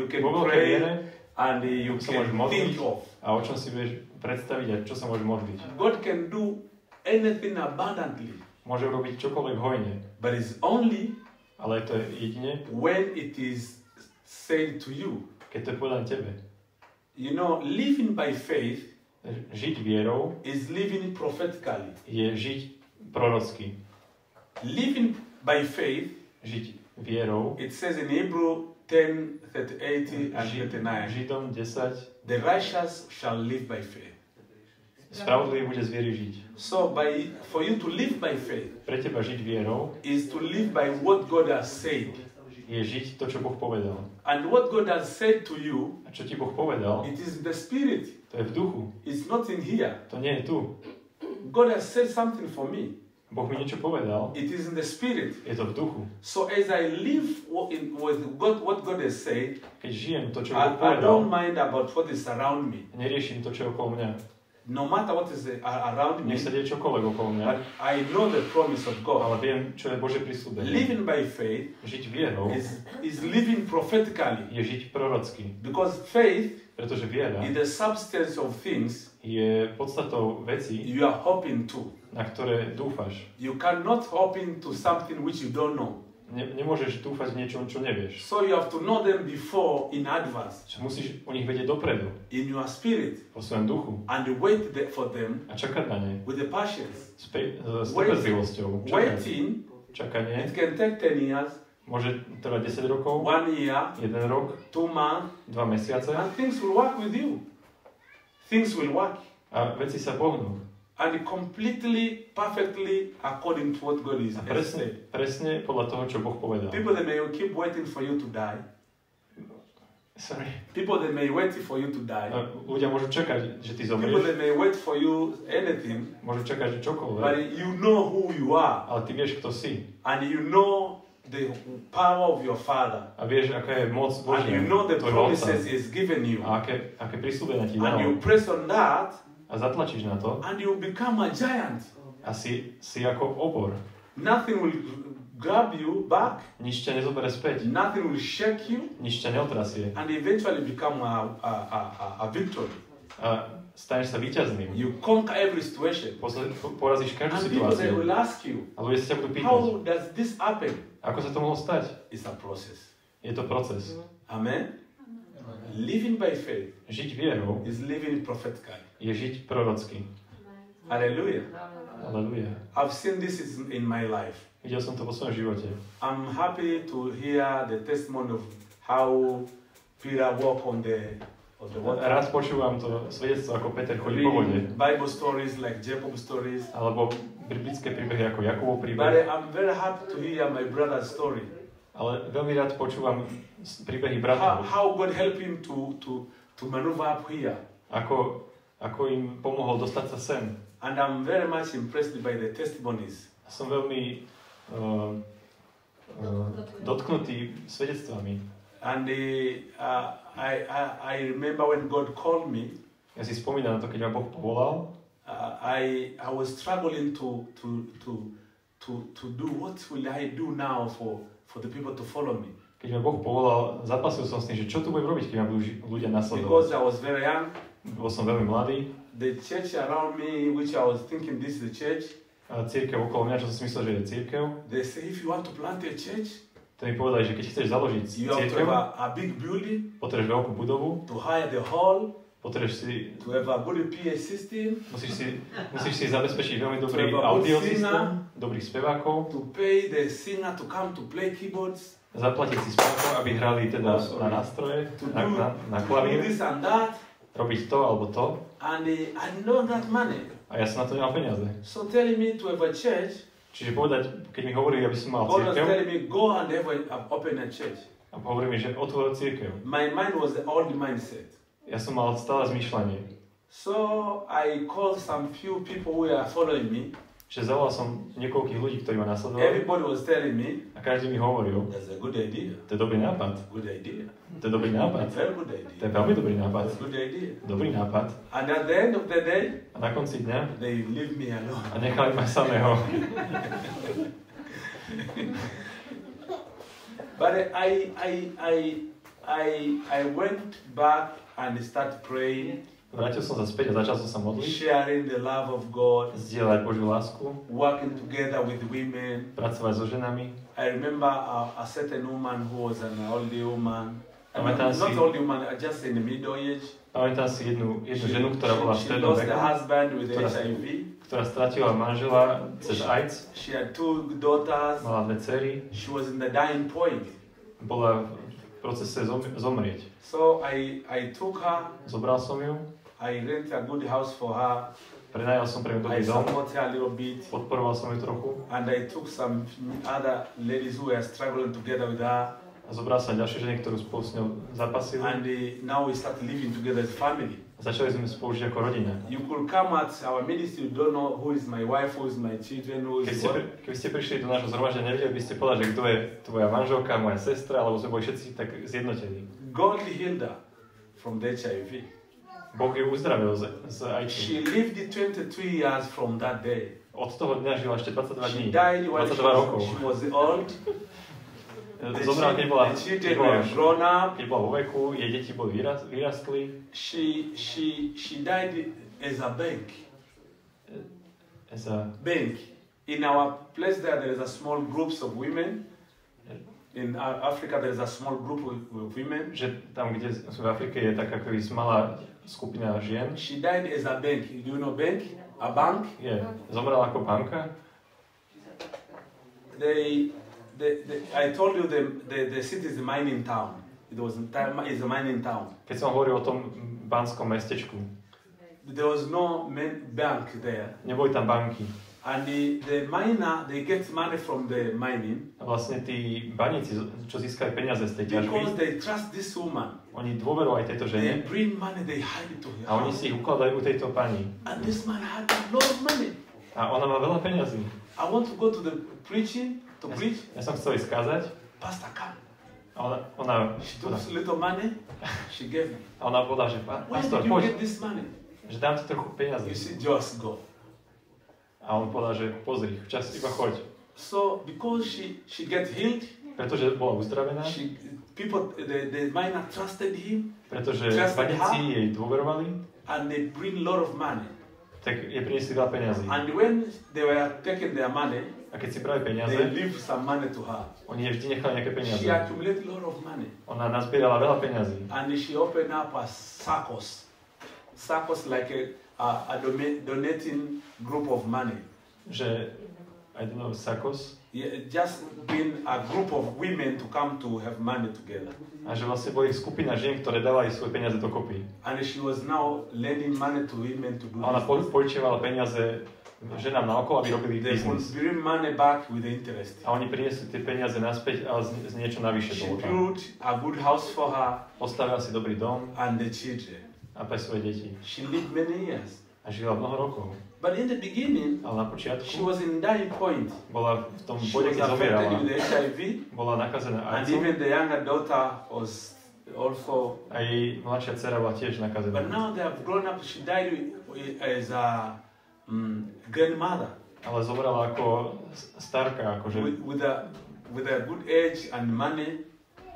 can Vo veľkej pray miere and you sa môžeš can modliť think of. a o čom si vieš predstaviť a čo sa môže modliť. God can do anything abundantly, Môže robiť čokoľvek hojne, but it's only ale to je jedine, when it is said to you. keď to je povedané tebe. You know, living by faith Žiť vierou is living prophetically. je žiť prorocky. Living by faith, Žiť vierou, it says in Hebrew 10, 30 and 39, Židom 10, the righteous shall live by faith. spravodlivý bude z viery žiť. So for you to live by faith Pre teba žiť vierou is to live by what God has said. je žiť to, čo Boh povedal. And what God has said to you, A čo ti Boh povedal, it is in the spirit. to je v duchu. It's not in here. To nie je tu. God has said something for me. Boh mi niečo povedal, It is in the spirit. je to v duchu. So as I live with God, what God has said, Keď žijem to, čo Boh I povedal, don't mind about what is around me. neriešim to, čo je okolo mňa. No matter what is around me, Nech sa deje čokoľvek okolo mňa, but I know the promise of God. ale viem, čo je Božie prisľúbenie. Living by faith Žiť vierou is living prophetically. je žiť prorocky, Because faith pretože viera is the substance of things je podstatou vecí, you are hoping to. na ktoré dúfaš. You cannot hope into something which you don't know. Nemôžeš dúfať v niečom, čo nevieš. So you have to know them before in advance, Musíš o nich vedieť dopredu, in your spirit, po svojom duchu and wait for them a čakať na ne with the passions. s trpezlivosťou. Waiting, Čakanie it can take 10 years, môže trvať 10 rokov, 1 year, 1 rok, 2 months, 2 mesiace and things will work with you. Things will work. a veci sa pohnú. And completely, perfectly according to what God is A said. presne podľa toho, čo Boh povedal. People that may keep waiting for you to die. People that may wait for you to die. Ľudia môžu čakať, že ty People zomrieš, that may wait for you anything. môžu čakať, že čokoľvek, But you know who you are. ale ty vieš, kto si. And you know the power of your Father. A vieš, aká je moc And Božia, you know the tvojho Otca. promises He's given you. A aké prísľubenia ti And you dal. press on that, A zatlačíš na to and you become a giant. a si ako obor. Nothing will grab you back. Nič ťa nezobere späť. Nothing will shake you. Nič ťa neotrasie. And eventually become a victory. A staneš sa víťazným. You conquer every situation. Porazíš každú And people they situáciu. will ask you, A ľudia sa ťa budú pýtať, how does this happen? ako sa to mohlo stať? It's a process. Je to proces. Amen? Living by faith Žiť vierou is living prophetically. je žiť prorocky. Hallelujah. Aleluja. I've seen this in my life. Videl som to vo svojom živote. I'm happy to hear the testimony of how Peter walked on the water. Rád počúvam to svedectvo, ako Peter chodí po vode. Reading Bible stories like Jacob stories. Alebo biblické príbehy ako Jakubov But príbeh. I'm very happy to hear my brother's story. Ale veľmi rád počúvam príbehy bratov. How God helped him to maneuver up here. Ako im pomohol dostať sa sem. And I'm very much impressed by the testimonies. Som veľmi dotknutý svedectvami. And I remember when God called me, Ja si spomínam na to, keď ma Boh povolal. I was struggling to do what will I do now for the people to follow me. Keď ma Boh povolal, zapasil som s tým, že čo tu budem robiť, keď ma budú ľudia nasledovať. Because I was very young. Bol som veľmi mladý. The church around me, which I was thinking this is the church, A cirkev okolo mňa, čo som si myslel, že je cirkev, they say if you want to plant a church, to mi povedali, že keď chceš založiť you have to cirkev, have a big building, potrebuješ veľkú budovu, to hire the hall, potrebuješ si, to have a good PA system, musíš si zabezpečiť veľmi dobrý Treba audio buď syna, systém, dobrých spevákov, to pay the singer to come to play keyboards, zaplatiť si spevákov, aby hrali teda na nástroje, na do klavír, this and that, robiť to alebo to. and I know that money. A ja som na to nemal peniaze. So telling me to have a church, Čiže povedať, keď mi hovorili, aby som mal God was cirkev, telling me go and open a church. a hovorí mi, že otvor cirkev. My mind was the old mindset. Ja som mal stále zmýšľanie. So I called some few people who are following me. že zavolal som niekoľkých ľudí, ktorí ma nasledovali Everybody was telling me, a každý mi hovoril, that's a good idea. to je dobrý nápad, Good idea. to je dobrý nápad, Very good to idea. je veľmi dobrý nápad, That's a good idea. dobrý nápad. And at the end of the day, A na konci dňa they leave me alone. a nechali ma samého. But I went back and started praying, Vrátil som sa späť a začal som sa modliť, sharing the love of God, zdieľať Božiu lásku, working together with women. pracovať so ženami. I remember a certain woman who was an old woman. Pamätám Not si- old woman, just in the middle age. Pamätám si jednu ženu, ktorá bola v She strednom lost the veku, husband with Ktorá- HIV. ktorá stratila manžela cez AIDS, She had 2 daughters. mala 2 dcery, She was in the dying point. bola v procese zomrieť. So I took her. Zobral som ju, I rented a good house for her. prenajal som pre ňu I dobrý dom, support her a little bit. podporoval som ju trochu And I took some other ladies who were struggling together with her. a zobral sa ďalšie ženy, ktorú spolu s ňou zapasili. And now we started living together as family. Začali sme spolu žiť ako rodina. You could come at our ministry, you don't know who is my wife, who is my children, who is what. Keby ste prišli do nášho zhromaždenia, nevedeli by ste povedať, že kto je tvoja manželka, moja sestra, alebo sme boli všetci tak zjednotení. God healed her from the HIV. Boh ju uzdravil z AIDS. She lived 22 years from that day. Od toho dňa žila ešte 22 She dní, died while 22 rokov. she was old. Zomrela, keď bola The children were grown up. keď bola vo veku, jej deti boli vyrastli. She died as a bank. Za, Bank. In our place there is a small groups of women. In Africa there is a small group of women. že tam, kde sú v Afrike, je taká akoby malá skupina žien. She died as a bank. Do you know bank? A bank? Zomrela ako banka. I told you the city is a mining town. It's a mining town. Keď som hovoril o tom banskom mestečku, There was no bank there. neboli tam banky. And the miner, they get money from the mining A vlastne tí baníci, čo získajú peniaze z tej ťažby, because they trust this woman. oni dôverovali tejto They žene bring money, they hide it to her. a oni si ich ukladajú u tejto pani. And this man had a lot of money. A ona má veľa peňazí. I want to go to the preaching, to preach. Ja som chcel ísť kázať Pastor, come. a ona She took little money, she gave me. povedala, že Where pastor, did you poď, get this money? že dám ti trochu You peňazí. see, just go. A on povedal, že pozri, včas iba choď. So because she get healed, Pretože bola uzdravená, the miner trusted him, pretože Trusted baníci her? jej dôverovali, and they bring a lot of money. tak jej priniesli veľa peňazí. And when they were taking their money, A keď si brali peniaze, they leave some money to her. oni jej vždy nechali nejaké peniaze. She accumulated a lot of money, Ona nazbierala veľa peňazí. and she opened up a circus like a donating group of money. Že, I don't know, Sakos. Yeah, just being a group of women to come to have money together. A že vlastne boli skupina žien, ktoré dávali svoje peniaze dokopy. And she was now lending money to women to do A ona business. požičiavala peniaze ženám naokolo, aby robili They would biznis. bring money back with the interest. A oni priniesli tie peniaze naspäť, ale z niečo navyše She bolo tam. built a good house for her Postavila si dobrý dom and the children. a pre svoje deti. She lived many years. A žila mnoho rokov. But in the beginning, Ale na she počiatku was in dying point. bola v tom She bode, was keď affected zomierala. with HIV, Bola nakazená and AIDSom even the younger daughter was also. a jej mladšia dcera bola tiež nakazená. But now they have grown up. She died as a grandmother Ale zomrela ako starka, akože with a good age and money.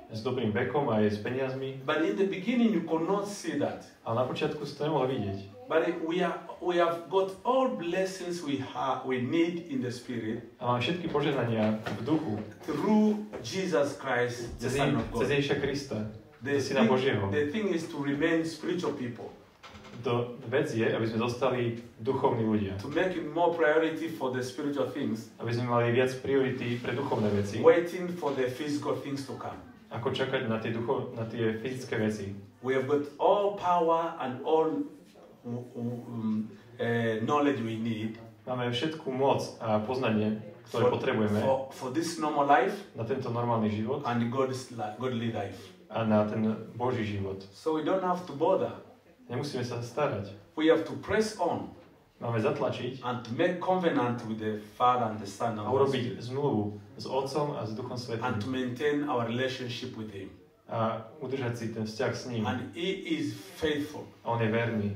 s dobrým vekom a aj s peniazmi. But in the beginning, you could not see that. Ale na počiatku si to nemohla vidieť. But we have got all blessings we need in the spirit A máme všetky požehnania v duchu through Jesus Christ, the Son of cez God. Ježiša Krista, Syna Božieho. The thing is to remain spiritual people, Vec je, aby sme zostali duchovní ľudia. to make it more priority for the spiritual things, Aby sme mali viac priority pre duchovné veci, waiting for the physical things to come. ako čakať na tie fyzické veci. We have got all power and all knowledge we need Máme všetku moc a poznanie, ktoré potrebujeme for this normal life na tento normálny život and godly life. a na ten Boží život. So we don't have to bother. Nemusíme sa starať. We have to press on. Máme zatlačiť and to make covenant with the Father and the Son and a the Holy urobiť Spirit, zmluvu s Otcom a s Duchom and to Svätým maintain our relationship with Him. a udržať si ten vzťah s ním. And He is faithful. A on je verný.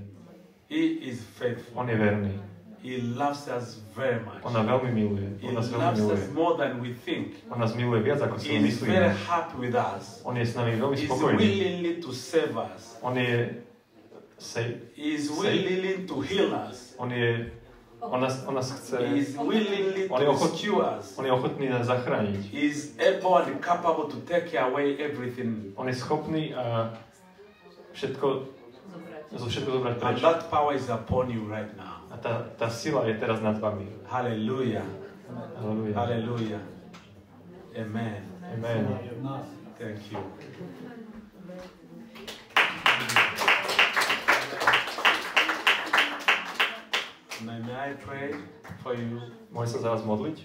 He is faithful. On je verný. He loves us very much. On nás veľmi miluje. He On nás veľmi loves miluje. us more than we think. On nás miluje viac, ako si He is very myslíme. happy with us. On je s nami veľmi He is spokojný. willing to save us. On je He is willing to heal us. on nás chce, He is willing On to je ochotný. rescue us. on je ochotný nás zachrániť. He is able and capable to take away everything. On je schopný a všetko zobrať And preč. that power is upon you right now. A tá sila je teraz nad vami. Hallelujah. Halleluja. Hallelujah. Amen. Amen. Thank you. May I pray for you? Môžem sa za vás modliť?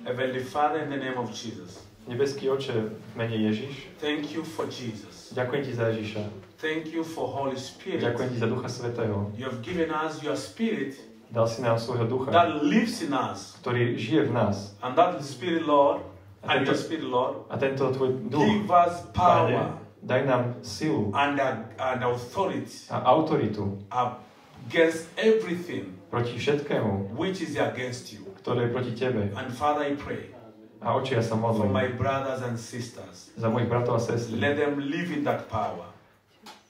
Heavenly Father, in the name of Jesus, Nebeský Oče, v mene Ježiš, thank you for Jesus. ďakujem Ti za Ježiša. Thank you for Holy Spirit. Ďakujem Ti za Ducha Svätého. You have given us your Spirit Dal si nám svojho Ducha, that lives in us. ktorý žije v nás. And that Spirit, Lord, A and tento, your Spirit, Lord, a tento Tvoj Duch, give us Pane, power daj nám silu and authority a autoritu against everything proti všetkému, which is against you. ktoré je proti Tebe. And Father, I pray A Oče, ja sa for modlím my brothers and sisters. za mojich bratov a sestry. Let them live in that power.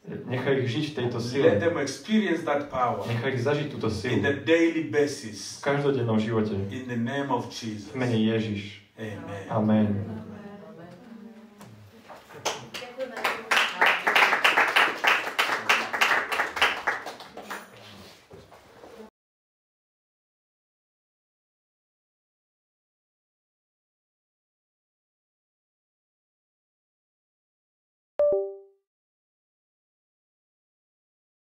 Nechaj ich žiť v tejto sile. Let them experience that power Nechaj ich zažiť túto in silu the daily v basis. každodennom živote. In the name of Jesus. V mene Ježiš. Amen. Amen.